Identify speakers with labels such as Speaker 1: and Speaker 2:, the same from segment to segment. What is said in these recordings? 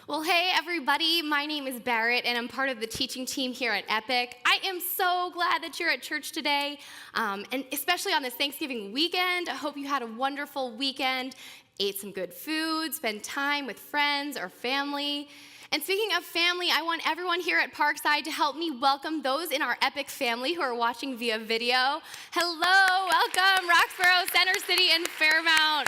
Speaker 1: Well, hey, everybody. My name is Barrett, and I'm part of the teaching team here at Epic. I am so glad that you're at church today, and especially on this Thanksgiving weekend. I hope you had a wonderful weekend, ate some good food, spent time with friends or family. And speaking of family, I want everyone here at Parkside to help me welcome those in our Epic family who are watching via video. Hello, welcome, Roxborough, Center City, and Fairmount.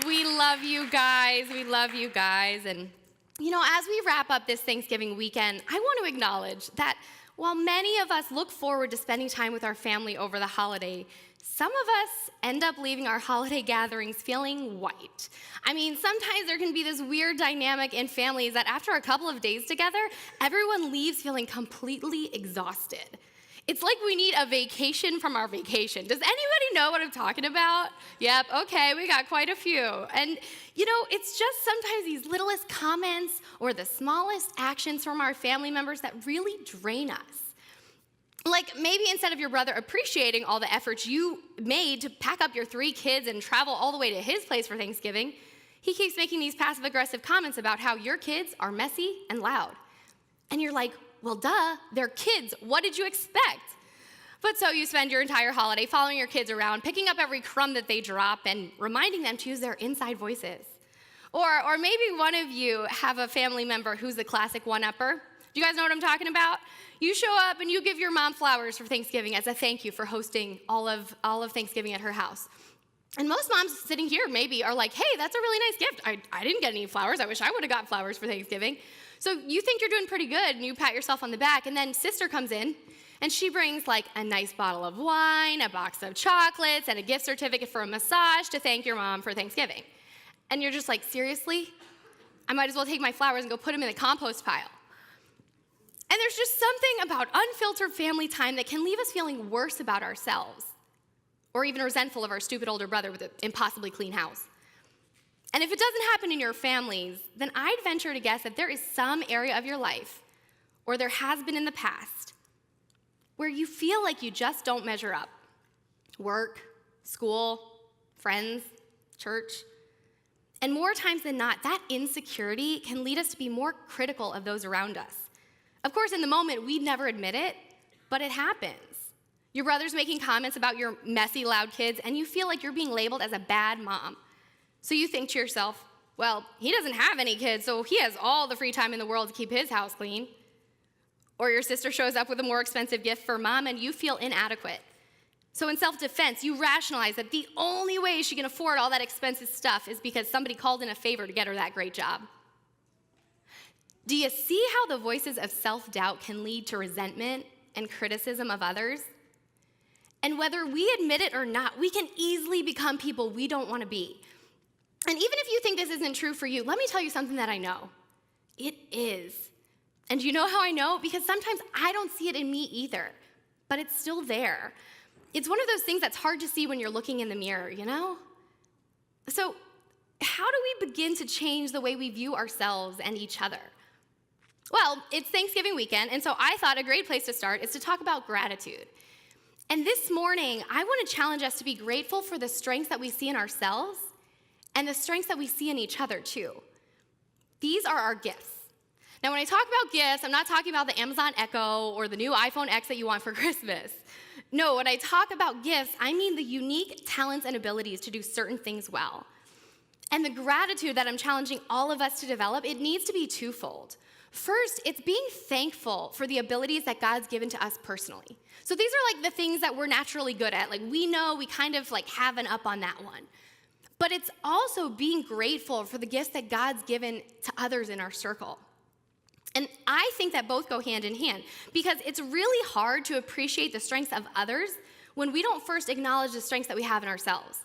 Speaker 1: We love you guys. We love you guys. And you know, as we wrap up this Thanksgiving weekend, I want to acknowledge that while many of us look forward to spending time with our family over the holiday, some of us end up leaving our holiday gatherings feeling white. I mean, sometimes there can be this weird dynamic in families that after a couple of days together, everyone leaves feeling completely exhausted. It's like we need a vacation from our vacation. Does anybody know what I'm talking about? Yep, okay, we got quite a few. And you know, it's just sometimes these littlest comments or the smallest actions from our family members that really drain us. Like maybe instead of your brother appreciating all the efforts you made to pack up your 3 kids and travel all the way to his place for Thanksgiving, he keeps making these passive-aggressive comments about how your kids are messy and loud. And you're like, well, duh, they're kids. What did you expect? But so you spend your entire holiday following your kids around, picking up every crumb that they drop and reminding them to use their inside voices. Or maybe one of you have a family member who's the classic one-upper. Do you guys know what I'm talking about? You show up and you give your mom flowers for Thanksgiving as a thank you for hosting all of Thanksgiving at her house. And most moms sitting here maybe are like, hey, that's a really nice gift. I didn't get any flowers. I wish I would have got flowers for Thanksgiving. So you think you're doing pretty good, and you pat yourself on the back, and then sister comes in, and she brings like a nice bottle of wine, a box of chocolates, and a gift certificate for a massage to thank your mom for Thanksgiving. And you're just like, seriously? I might as well take my flowers and go put them in the compost pile. And there's just something about unfiltered family time that can leave us feeling worse about ourselves, or even resentful of our stupid older brother with an impossibly clean house. And if it doesn't happen in your families, then I'd venture to guess that there is some area of your life, or there has been in the past, where you feel like you just don't measure up. Work, school, friends, church. And more times than not, that insecurity can lead us to be more critical of those around us. Of course, in the moment, we'd never admit it, but it happens. Your brother's making comments about your messy, loud kids, and you feel like you're being labeled as a bad mom. So you think to yourself, well, he doesn't have any kids, so he has all the free time in the world to keep his house clean. Or your sister shows up with a more expensive gift for mom, and you feel inadequate. So in self-defense, you rationalize that the only way she can afford all that expensive stuff is because somebody called in a favor to get her that great job. Do you see how the voices of self-doubt can lead to resentment and criticism of others? And whether we admit it or not, we can easily become people we don't want to be. And even if you think this isn't true for you, let me tell you something that I know. It is. And you know how I know? Because sometimes I don't see it in me either, but it's still there. It's one of those things that's hard to see when you're looking in the mirror, you know? So how do we begin to change the way we view ourselves and each other? Well, it's Thanksgiving weekend, and so I thought a great place to start is to talk about gratitude. And this morning, I want to challenge us to be grateful for the strengths that we see in ourselves and the strengths that we see in each other too. These are our gifts. Now, when I talk about gifts, I'm not talking about the Amazon Echo or the new iPhone X that you want for Christmas. No, when I talk about gifts, I mean the unique talents and abilities to do certain things well. And the gratitude that I'm challenging all of us to develop, it needs to be twofold. First, it's being thankful for the abilities that God's given to us personally. So these are like the things that we're naturally good at. Like we know we kind of like have an up on that one. But it's also being grateful for the gifts that God's given to others in our circle. And I think that both go hand in hand because it's really hard to appreciate the strengths of others when we don't first acknowledge the strengths that we have in ourselves.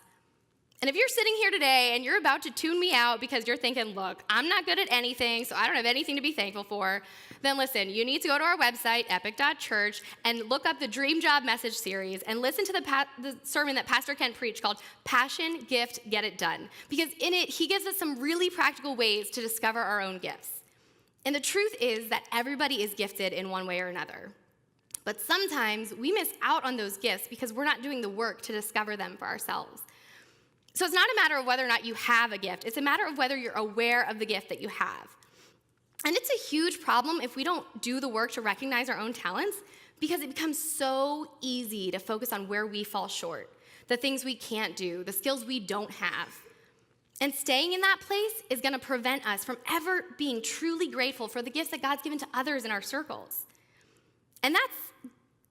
Speaker 1: And if you're sitting here today and you're about to tune me out because you're thinking, look, I'm not good at anything, so I don't have anything to be thankful for, then listen, you need to go to our website, epic.church, and look up the Dream Job Message Series and listen to the sermon that Pastor Kent preached called Passion, Gift, Get It Done. Because in it, he gives us some really practical ways to discover our own gifts. And the truth is that everybody is gifted in one way or another. But sometimes we miss out on those gifts because we're not doing the work to discover them for ourselves. So it's not a matter of whether or not you have a gift. It's a matter of whether you're aware of the gift that you have. And it's a huge problem if we don't do the work to recognize our own talents, because it becomes so easy to focus on where we fall short, the things we can't do, the skills we don't have. And staying in that place is going to prevent us from ever being truly grateful for the gifts that God's given to others in our circles. And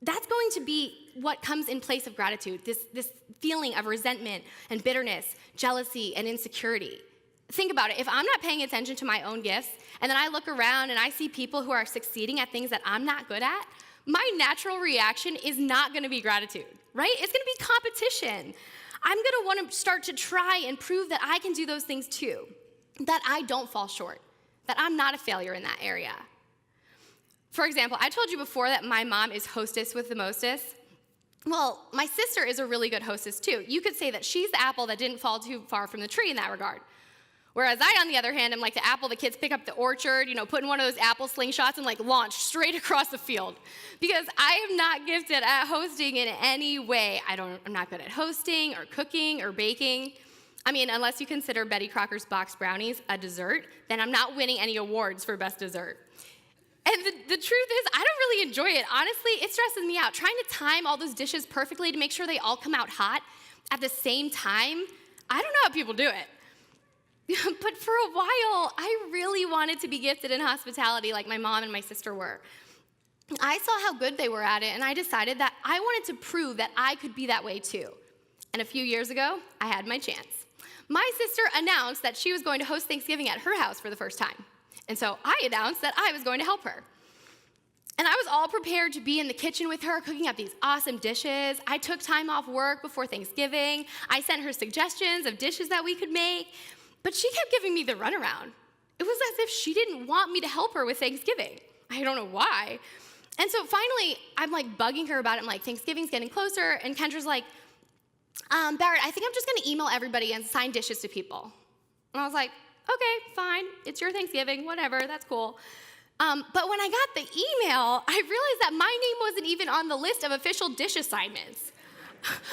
Speaker 1: that's going to be what comes in place of gratitude, this feeling of resentment and bitterness, jealousy and insecurity. Think about it. If I'm not paying attention to my own gifts, and then I look around and I see people who are succeeding at things that I'm not good at, my natural reaction is not going to be gratitude, right? It's going to be competition. I'm going to want to start to try and prove that I can do those things too, that I don't fall short, that I'm not a failure in that area. For example, I told you before that my mom is hostess with the mostest. Well, my sister is a really good hostess too. You could say that she's the apple that didn't fall too far from the tree in that regard. Whereas I, on the other hand, am like the apple the kids pick up the orchard, put in one of those apple slingshots and launch straight across the field. Because I am not gifted at hosting in any way. I'm not good at hosting or cooking or baking. I mean, unless you consider Betty Crocker's box brownies a dessert, then I'm not winning any awards for best dessert. And the truth is, I don't really enjoy it. Honestly, it stresses me out. Trying to time all those dishes perfectly to make sure they all come out hot at the same time, I don't know how people do it. But for a while, I really wanted to be gifted in hospitality like my mom and my sister were. I saw how good they were at it, and I decided that I wanted to prove that I could be that way too. And a few years ago, I had my chance. My sister announced that she was going to host Thanksgiving at her house for the first time. And so I announced that I was going to help her. And I was all prepared to be in the kitchen with her, cooking up these awesome dishes. I took time off work before Thanksgiving. I sent her suggestions of dishes that we could make. But she kept giving me the runaround. It was as if she didn't want me to help her with Thanksgiving. I don't know why. And so finally, I'm bugging her about it. I'm like, Thanksgiving's getting closer. And Kendra's like, Barrett, I think I'm just going to email everybody and assign dishes to people. And I was like, okay, fine. It's your Thanksgiving, whatever, that's cool. But when I got the email, I realized that my name wasn't even on the list of official dish assignments.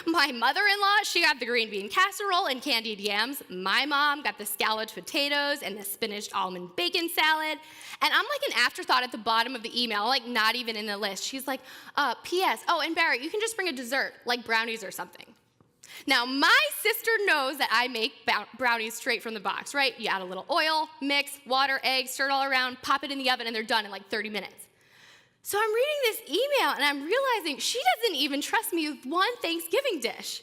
Speaker 1: My mother-in-law, she got the green bean casserole and candied yams. My mom got the scalloped potatoes and the spinach almond bacon salad. And I'm like an afterthought at the bottom of the email, not even in the list. She's like, P.S., oh, and Barrett, you can just bring a dessert, like brownies or something. Now, my sister knows that I make brownies straight from the box, right? You add a little oil, mix, water, eggs, stir it all around, pop it in the oven, and they're done in 30 minutes. So I'm reading this email, and I'm realizing she doesn't even trust me with one Thanksgiving dish.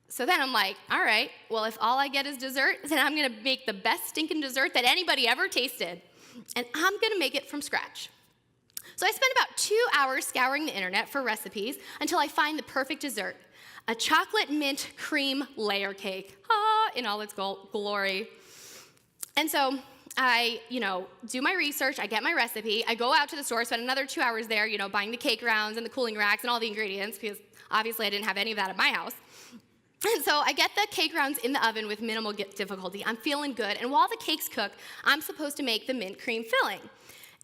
Speaker 1: So then I'm like, all right, well, if all I get is dessert, then I'm going to make the best stinking dessert that anybody ever tasted, and I'm going to make it from scratch. So I spent about 2 hours scouring the internet for recipes until I find the perfect dessert, a chocolate mint cream layer cake, in all its glory. And so I, do my research, I get my recipe, I go out to the store, spend another 2 hours there, buying the cake rounds and the cooling racks and all the ingredients, because obviously I didn't have any of that at my house. And so I get the cake rounds in the oven with minimal difficulty. I'm feeling good, and while the cakes cook, I'm supposed to make the mint cream filling.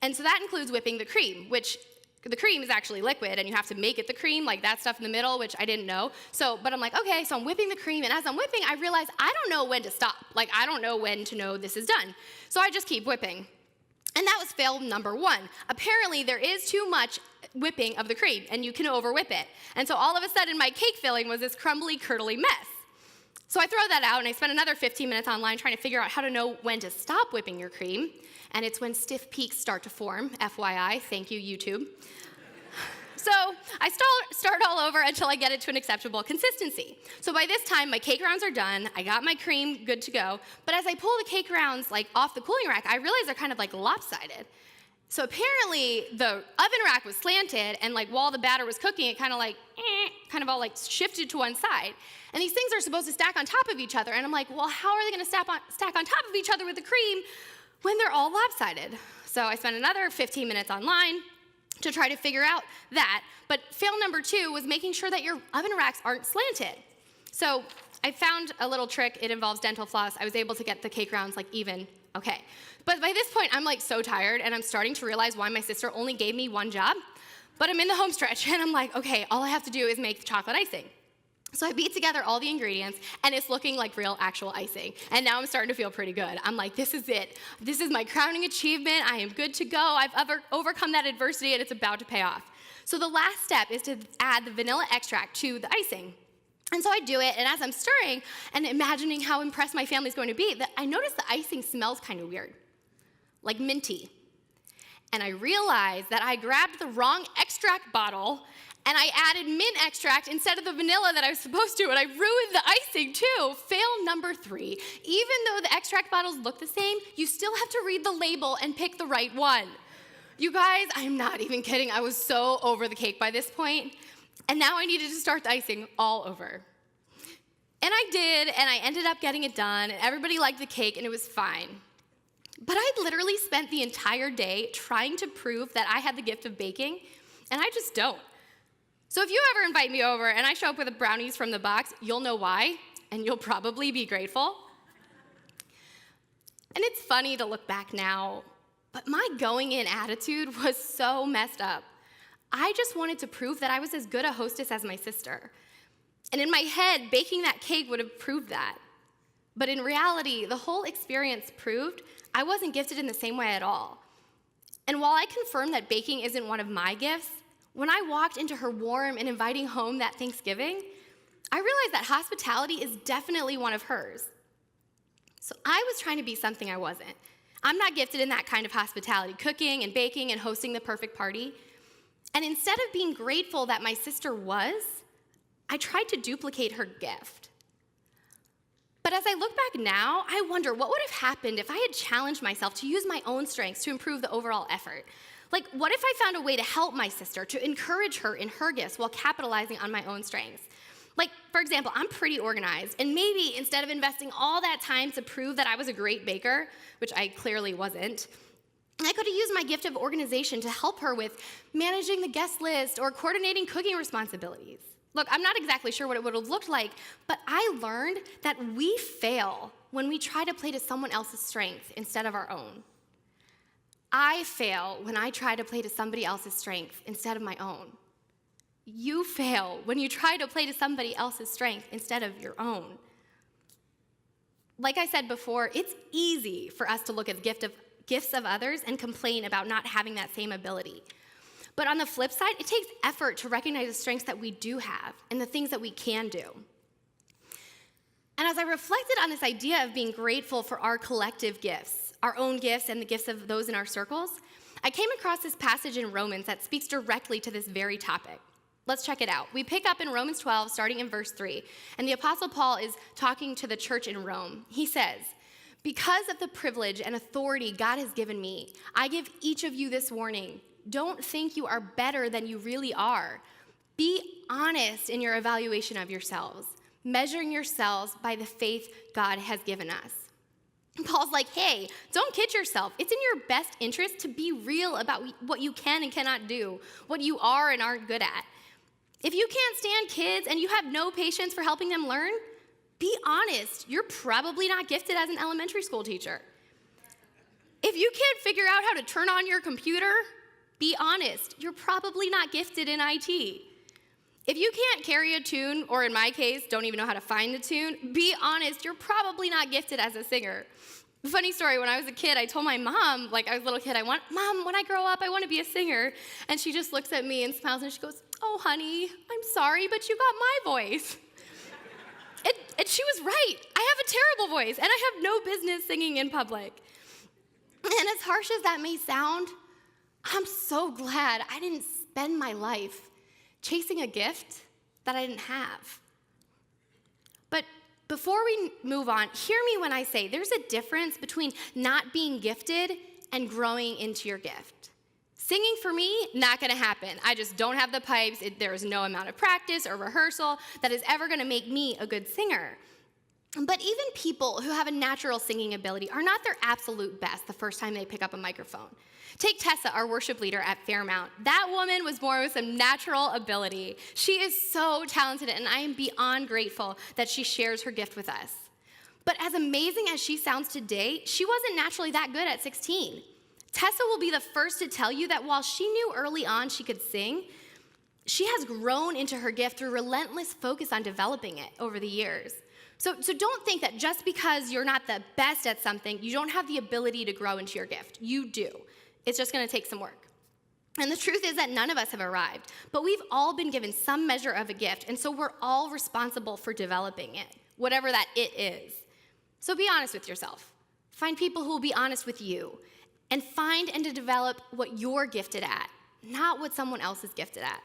Speaker 1: And so that includes whipping the cream, which the cream is actually liquid, and you have to make it the cream, that stuff in the middle, which I didn't know. But I'm like, okay, so I'm whipping the cream, and as I'm whipping, I realize I don't know when to stop. I don't know when to know this is done. So I just keep whipping. And that was fail number 1. Apparently, there is too much whipping of the cream, and you can over-whip it. And so all of a sudden, my cake filling was this crumbly, curdly mess. So I throw that out, and I spend another 15 minutes online trying to figure out how to know when to stop whipping your cream. And it's when stiff peaks start to form, FYI, thank you, YouTube. So I start all over until I get it to an acceptable consistency. So by this time, my cake rounds are done. I got my cream good to go. But as I pull the cake rounds off the cooling rack, I realize they're kind of lopsided. So apparently the oven rack was slanted, and while the batter was cooking, it kind of all shifted to one side. And these things are supposed to stack on top of each other. And I'm like, well, how are they going to stack on top of each other with the cream when they're all lopsided? So I spent another 15 minutes online to try to figure out that. But fail number 2 was making sure that your oven racks aren't slanted. So I found a little trick. It involves dental floss. I was able to get the cake rounds even. Okay. But by this point, I'm so tired, and I'm starting to realize why my sister only gave me one job. But I'm in the home stretch, and I'm like, okay, all I have to do is make the chocolate icing. So I beat together all the ingredients, and it's looking like real, actual icing. And now I'm starting to feel pretty good. I'm like, this is it. This is my crowning achievement. I am good to go. I've overcome that adversity, and it's about to pay off. So the last step is to add the vanilla extract to the icing. And so I do it, and as I'm stirring and imagining how impressed my family's going to be, I notice the icing smells kind of weird, like minty. And I realized that I grabbed the wrong extract bottle and I added mint extract instead of the vanilla that I was supposed to, and I ruined the icing too. Fail number 3. Even though the extract bottles look the same, you still have to read the label and pick the right one. You guys, I'm not even kidding. I was so over the cake by this point, and now I needed to start the icing all over. And I did, and I ended up getting it done, and everybody liked the cake, and it was fine. But I literally spent the entire day trying to prove that I had the gift of baking, and I just don't. So if you ever invite me over and I show up with brownies from the box, you'll know why, and you'll probably be grateful. And it's funny to look back now, but my going-in attitude was so messed up. I just wanted to prove that I was as good a hostess as my sister. And in my head, baking that cake would have proved that. But in reality, the whole experience proved I wasn't gifted in the same way at all. And while I confirmed that baking isn't one of my gifts, when I walked into her warm and inviting home that Thanksgiving, I realized that hospitality is definitely one of hers. So I was trying to be something I wasn't. I'm not gifted in that kind of hospitality, cooking and baking and hosting the perfect party. And instead of being grateful that my sister was, I tried to duplicate her gift. But as I look back now, I wonder what would have happened if I had challenged myself to use my own strengths to improve the overall effort. Like, what if I found a way to help my sister, to encourage her in her gifts while capitalizing on my own strengths? Like, for example, I'm pretty organized, and maybe instead of investing all that time to prove that I was a great baker, which I clearly wasn't, I could have used my gift of organization to help her with managing the guest list or coordinating cooking responsibilities. Look, I'm not exactly sure what it would have looked like, but I learned that we fail when we try to play to someone else's strength instead of our own. I fail when I try to play to somebody else's strength instead of my own. You fail when you try to play to somebody else's strength instead of your own. Like I said before, it's easy for us to look at the gifts of others and complain about not having that same ability. But on the flip side, it takes effort to recognize the strengths that we do have and the things that we can do. And as I reflected on this idea of being grateful for our collective gifts, our own gifts and the gifts of those in our circles, I came across this passage in Romans that speaks directly to this very topic. Let's check it out. We pick up in Romans 12, starting in verse 3, and the Apostle Paul is talking to the church in Rome. He says, "Because of the privilege and authority God has given me, I give each of you this warning. Don't think you are better than you really are. Be honest in your evaluation of yourselves, measuring yourselves by the faith God has given us." Paul's like, hey, don't kid yourself. It's in your best interest to be real about what you can and cannot do, what you are and aren't good at. If you can't stand kids and you have no patience for helping them learn, be honest. You're probably not gifted as an elementary school teacher. If you can't figure out how to turn on your computer, be honest. You're probably not gifted in IT. If you can't carry a tune, or in my case, don't even know how to find the tune, be honest, you're probably not gifted as a singer. Funny story, when I was a kid, I told my mom, like I was a little kid, Mom, when I grow up, I want to be a singer. And she just looks at me and smiles and she goes, "Oh, honey, I'm sorry, but you got my voice." And she was right. I have a terrible voice, and I have no business singing in public. And as harsh as that may sound, I'm so glad I didn't spend my life chasing a gift that I didn't have. But before we move on, hear me when I say there's a difference between not being gifted and growing into your gift. Singing for me, not gonna happen. I just don't have the pipes. There is no amount of practice or rehearsal that is ever gonna make me a good singer. But even people who have a natural singing ability are not their absolute best the first time they pick up a microphone. Take Tessa, our worship leader at Fairmount. That woman was born with some natural ability. She is so talented, and I am beyond grateful that she shares her gift with us. But as amazing as she sounds today, she wasn't naturally that good at 16. Tessa will be the first to tell you that while she knew early on she could sing, She has grown into her gift through relentless focus on developing it over the years. So don't think that just because you're not the best at something, you don't have the ability to grow into your gift. You do. It's just going to take some work. And the truth is that none of us have arrived, but we've all been given some measure of a gift, and so we're all responsible for developing it, whatever that it is. So be honest with yourself. Find people who will be honest with you, and find and to develop what you're gifted at, not what someone else is gifted at.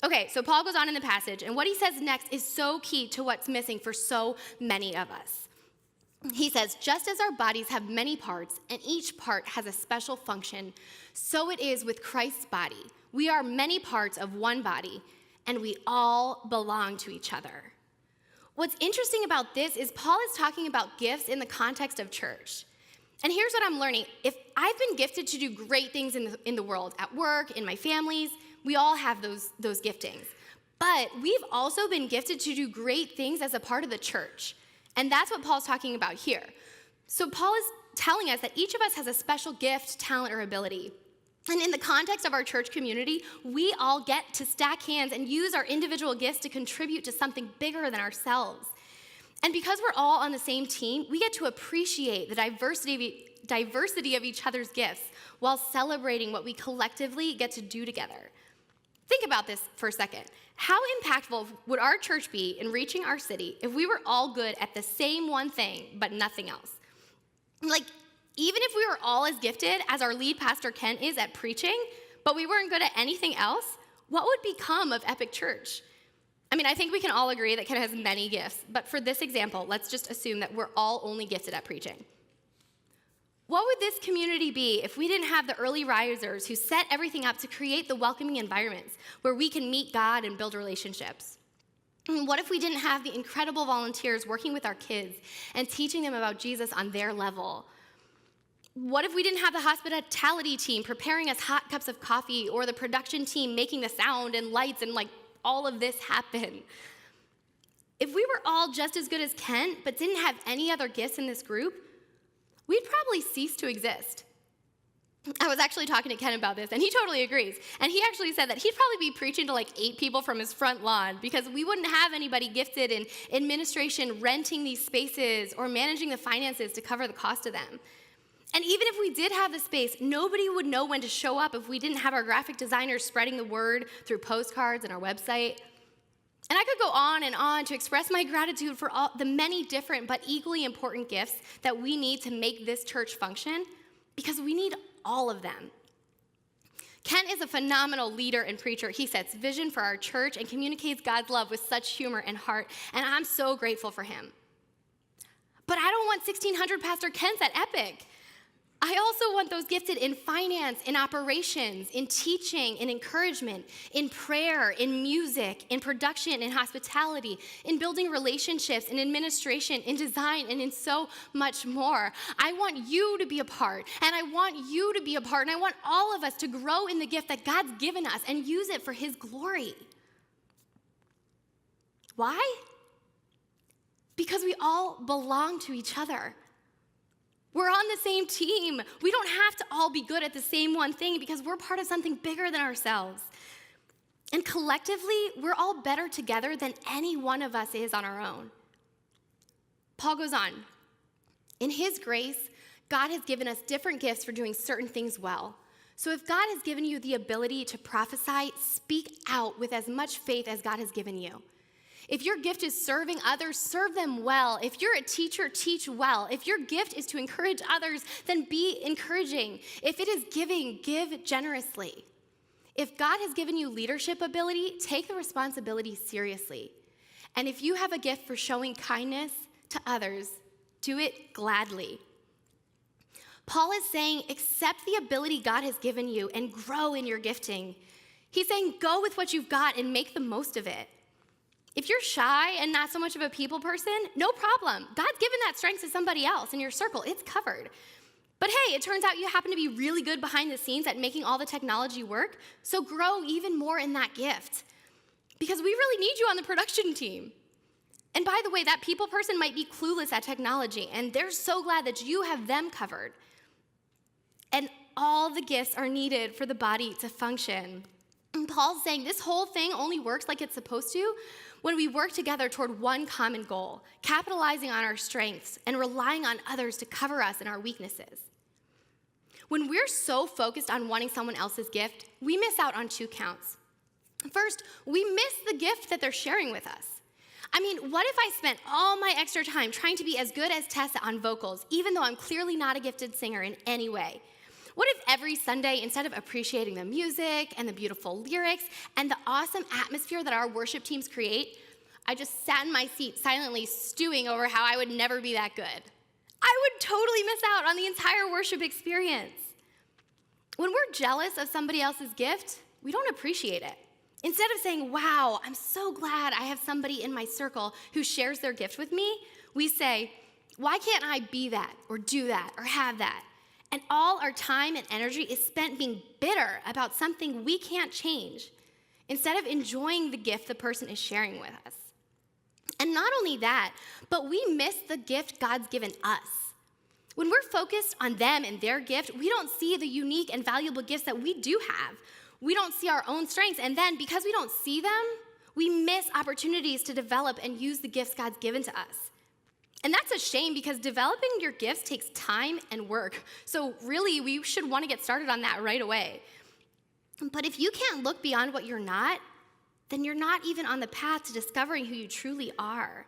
Speaker 1: Okay, so Paul goes on in the passage, and what he says next is so key to what's missing for so many of us. He says, just as our bodies have many parts, and each part has a special function, so it is with Christ's body. We are many parts of one body, and we all belong to each other. What's interesting about this is Paul is talking about gifts in the context of church. And here's what I'm learning. If I've been gifted to do great things in the world, at work, in my families, we all have those giftings. But we've also been gifted to do great things as a part of the church. And that's what Paul's talking about here. So Paul is telling us that each of us has a special gift, talent, or ability. And in the context of our church community, we all get to stack hands and use our individual gifts to contribute to something bigger than ourselves. And because we're all on the same team, we get to appreciate the diversity of each other's gifts while celebrating what we collectively get to do together. Think about this for a second. How impactful would our church be in reaching our city if we were all good at the same one thing, but nothing else? Like, even if we were all as gifted as our lead pastor Ken is at preaching, but we weren't good at anything else, what would become of Epic Church? I mean, I think we can all agree that Ken has many gifts, but for this example, let's just assume that we're all only gifted at preaching. What would this community be if we didn't have the early risers who set everything up to create the welcoming environments where we can meet God and build relationships? What if we didn't have the incredible volunteers working with our kids and teaching them about Jesus on their level? What if we didn't have the hospitality team preparing us hot cups of coffee, or the production team making the sound and lights and all of this happen? If we were all just as good as Ken but didn't have any other gifts in this group, we'd probably cease to exist. I was actually talking to Ken about this, and he totally agrees. And he actually said that he'd probably be preaching to 8 people from his front lawn because we wouldn't have anybody gifted in administration renting these spaces or managing the finances to cover the cost of them. And even if we did have the space, nobody would know when to show up if we didn't have our graphic designers spreading the word through postcards and our website. And I could go on and on to express my gratitude for all the many different but equally important gifts that we need to make this church function, because we need all of them. Ken is a phenomenal leader and preacher. He sets vision for our church and communicates God's love with such humor and heart, and I'm so grateful for him. But I don't want 1,600 Pastor Kens at Epic. I also want those gifted in finance, in operations, in teaching, in encouragement, in prayer, in music, in production, in hospitality, in building relationships, in administration, in design, and in so much more. I want you to be a part, and I want you to be a part, and I want all of us to grow in the gift that God's given us and use it for his glory. Why? Because we all belong to each other. We're on the same team. We don't have to all be good at the same one thing because we're part of something bigger than ourselves. And collectively, we're all better together than any one of us is on our own. Paul goes on. In his grace, God has given us different gifts for doing certain things well. So if God has given you the ability to prophesy, speak out with as much faith as God has given you. If your gift is serving others, serve them well. If you're a teacher, teach well. If your gift is to encourage others, then be encouraging. If it is giving, give generously. If God has given you leadership ability, take the responsibility seriously. And if you have a gift for showing kindness to others, do it gladly. Paul is saying, accept the ability God has given you and grow in your gifting. He's saying, go with what you've got and make the most of it. If you're shy and not so much of a people person, no problem. God's given that strength to somebody else in your circle. It's covered. But hey, it turns out you happen to be really good behind the scenes at making all the technology work, so grow even more in that gift. Because we really need you on the production team. And by the way, that people person might be clueless at technology, and they're so glad that you have them covered. And all the gifts are needed for the body to function. And Paul's saying this whole thing only works like it's supposed to when we work together toward one common goal, capitalizing on our strengths and relying on others to cover us in our weaknesses. When we're so focused on wanting someone else's gift, we miss out on two counts. First, we miss the gift that they're sharing with us. I mean, what if I spent all my extra time trying to be as good as Tessa on vocals, even though I'm clearly not a gifted singer in any way? What if every Sunday, instead of appreciating the music and the beautiful lyrics and the awesome atmosphere that our worship teams create, I just sat in my seat silently stewing over how I would never be that good? I would totally miss out on the entire worship experience. When we're jealous of somebody else's gift, we don't appreciate it. Instead of saying, wow, I'm so glad I have somebody in my circle who shares their gift with me, we say, why can't I be that or do that or have that? And all our time and energy is spent being bitter about something we can't change, instead of enjoying the gift the person is sharing with us. And not only that, but we miss the gift God's given us. When we're focused on them and their gift, we don't see the unique and valuable gifts that we do have. We don't see our own strengths, and then because we don't see them, we miss opportunities to develop and use the gifts God's given to us. And that's a shame because developing your gifts takes time and work. So really, we should want to get started on that right away. But if you can't look beyond what you're not, then you're not even on the path to discovering who you truly are.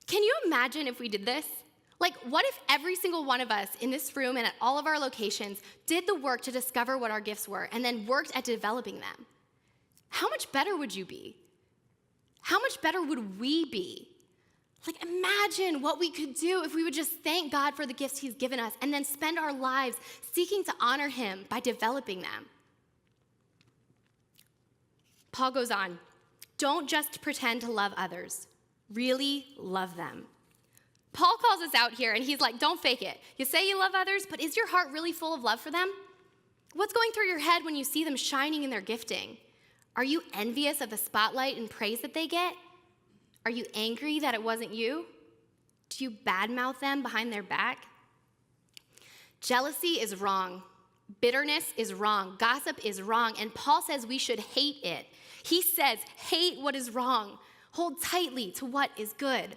Speaker 1: Can you imagine if we did this? Like, what if every single one of us in this room and at all of our locations did the work to discover what our gifts were and then worked at developing them? How much better would you be? How much better would we be? Like, imagine what we could do if we would just thank God for the gifts he's given us and then spend our lives seeking to honor him by developing them. Paul goes on, don't just pretend to love others, really love them. Paul calls us out here and he's like, don't fake it. You say you love others, but is your heart really full of love for them? What's going through your head when you see them shining in their gifting? Are you envious of the spotlight and praise that they get? Are you angry that it wasn't you? Do you badmouth them behind their back? Jealousy is wrong. Bitterness is wrong. Gossip is wrong. And Paul says we should hate it. He says, hate what is wrong. Hold tightly to what is good.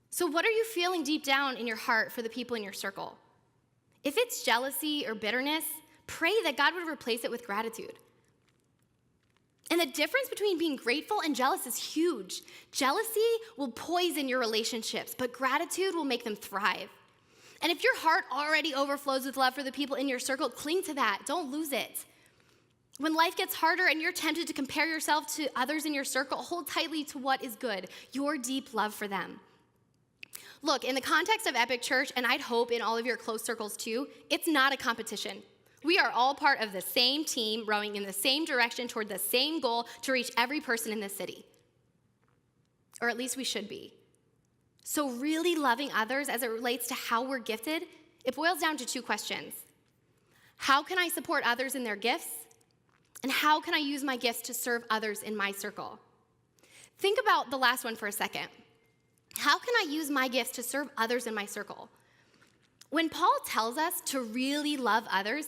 Speaker 1: So what are you feeling deep down in your heart for the people in your circle? If it's jealousy or bitterness, pray that God would replace it with gratitude. And the difference between being grateful and jealous is huge. Jealousy will poison your relationships, but gratitude will make them thrive. And if your heart already overflows with love for the people in your circle, cling to that. Don't lose it. When life gets harder and you're tempted to compare yourself to others in your circle, hold tightly to what is good, your deep love for them. Look, in the context of Epic Church, and I'd hope in all of your close circles too, it's not a competition. We are all part of the same team, rowing in the same direction toward the same goal to reach every person in this city. Or at least we should be. So really loving others as it relates to how we're gifted, it boils down to two questions. How can I support others in their gifts? And how can I use my gifts to serve others in my circle? Think about the last one for a second. How can I use my gifts to serve others in my circle? When Paul tells us to really love others,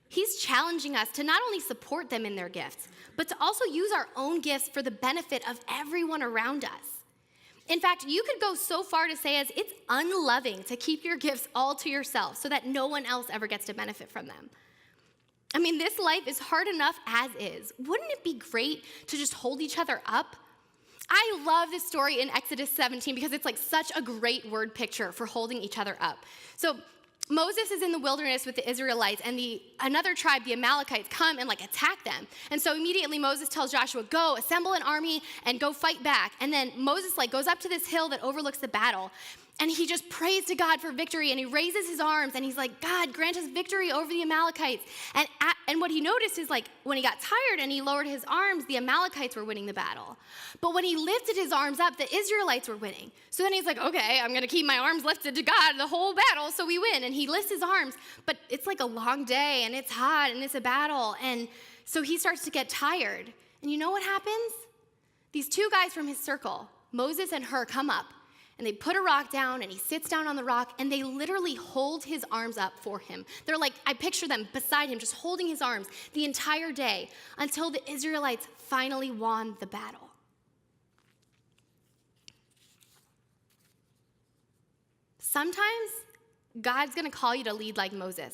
Speaker 1: he's challenging us to not only support them in their gifts, but to also use our own gifts for the benefit of everyone around us. In fact, you could go so far to say as it's unloving to keep your gifts all to yourself so that no one else ever gets to benefit from them. I mean, this life is hard enough as is. Wouldn't it be great to just hold each other up? I love this story in Exodus 17 because it's like such a great word picture for holding each other up. So Moses is in the wilderness with the Israelites, and another tribe, the Amalekites, come and attack them. And so immediately Moses tells Joshua, go, assemble an army and go fight back. And then Moses goes up to this hill that overlooks the battle, and he just prays to God for victory, and he raises his arms, and he's like, God, grant us victory over the Amalekites. And what he noticed is when he got tired and he lowered his arms, the Amalekites were winning the battle. But when he lifted his arms up, the Israelites were winning. So then he's like, okay, I'm going to keep my arms lifted to God the whole battle so we win. And he lifts his arms, but it's a long day, and it's hot, and it's a battle. And so he starts to get tired. And you know what happens? These two guys from his circle, Moses and Hur, come up, And they put a rock down, and he sits down on the rock, and they literally hold his arms up for him. They're like, I picture them beside him, just holding his arms the entire day until the Israelites finally won the battle. Sometimes God's going to call you to lead like Moses,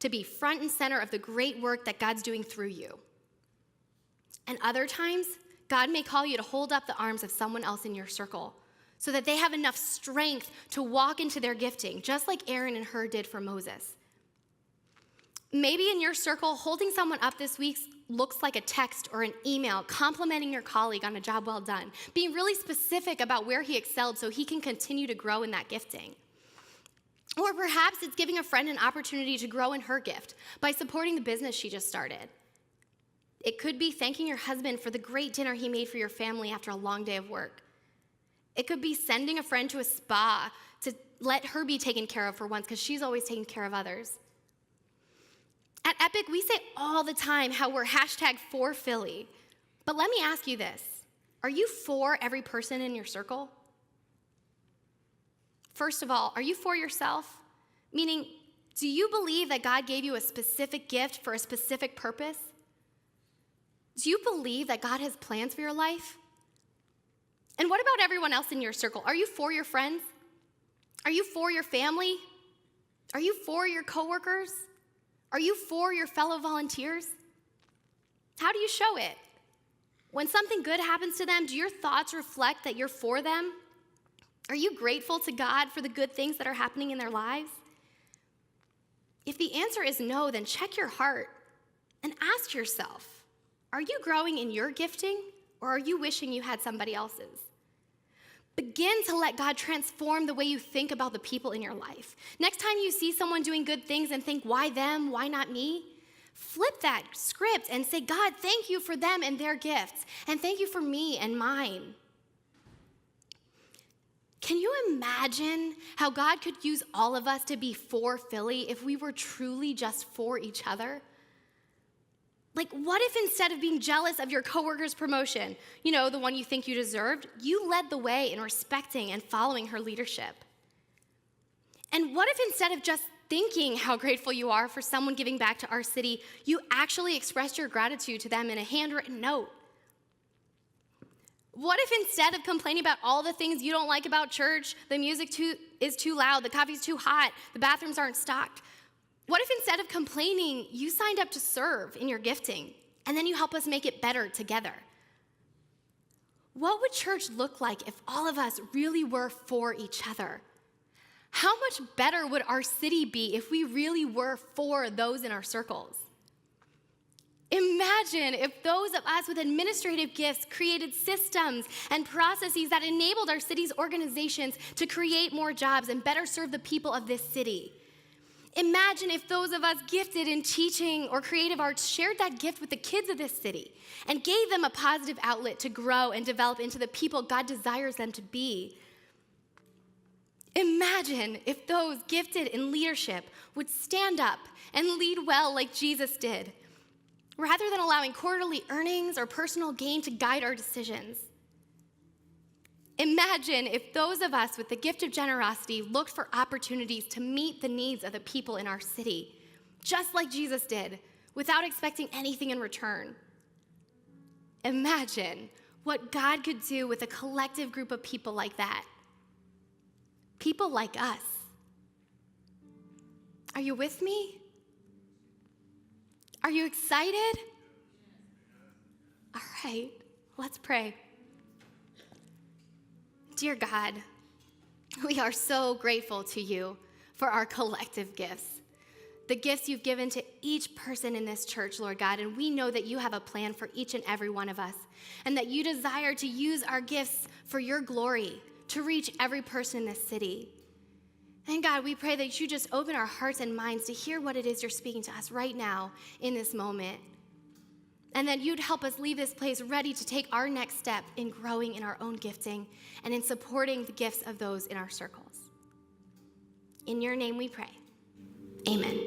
Speaker 1: to be front and center of the great work that God's doing through you. And other times, God may call you to hold up the arms of someone else in your circle so that they have enough strength to walk into their gifting, just like Aaron and Hur did for Moses. Maybe in your circle, holding someone up this week looks like a text or an email complimenting your colleague on a job well done, being really specific about where he excelled so he can continue to grow in that gifting. Or perhaps it's giving a friend an opportunity to grow in her gift by supporting the business she just started. It could be thanking your husband for the great dinner he made for your family after a long day of work. It could be sending a friend to a spa to let her be taken care of for once because she's always taking care of others. At Epic, we say all the time how we're #for Philly. But let me ask you this. Are you for every person in your circle? First of all, are you for yourself? Meaning, do you believe that God gave you a specific gift for a specific purpose? Do you believe that God has plans for your life? And what about everyone else in your circle? Are you for your friends? Are you for your family? Are you for your coworkers? Are you for your fellow volunteers? How do you show it? When something good happens to them, do your thoughts reflect that you're for them? Are you grateful to God for the good things that are happening in their lives? If the answer is no, then check your heart and ask yourself, are you growing in your gifting, or are you wishing you had somebody else's? Begin to let God transform the way you think about the people in your life. Next time you see someone doing good things and think, why them, why not me? Flip that script and say, God, thank you for them and their gifts, and thank you for me and mine. Can you imagine how God could use all of us to be for Philly if we were truly just for each other? Like, what if instead of being jealous of your coworker's promotion, the one you think you deserved, you led the way in respecting and following her leadership? And what if instead of just thinking how grateful you are for someone giving back to our city, you actually expressed your gratitude to them in a handwritten note? What if instead of complaining about all the things you don't like about church, the music is too loud, the coffee's too hot, the bathrooms aren't stocked, what if instead of complaining, you signed up to serve in your gifting, and then you help us make it better together? What would church look like if all of us really were for each other? How much better would our city be if we really were for those in our circles? Imagine if those of us with administrative gifts created systems and processes that enabled our city's organizations to create more jobs and better serve the people of this city. Imagine if those of us gifted in teaching or creative arts shared that gift with the kids of this city and gave them a positive outlet to grow and develop into the people God desires them to be. Imagine if those gifted in leadership would stand up and lead well like Jesus did, rather than allowing quarterly earnings or personal gain to guide our decisions. Imagine if those of us with the gift of generosity looked for opportunities to meet the needs of the people in our city, just like Jesus did, without expecting anything in return. Imagine what God could do with a collective group of people like that. People like us. Are you with me? Are you excited? All right, let's pray. Dear God, we are so grateful to you for our collective gifts, the gifts you've given to each person in this church, Lord God, and we know that you have a plan for each and every one of us, and that you desire to use our gifts for your glory, to reach every person in this city. And God, we pray that you just open our hearts and minds to hear what it is you're speaking to us right now in this moment. And that you'd help us leave this place ready to take our next step in growing in our own gifting and in supporting the gifts of those in our circles. In your name we pray. Amen.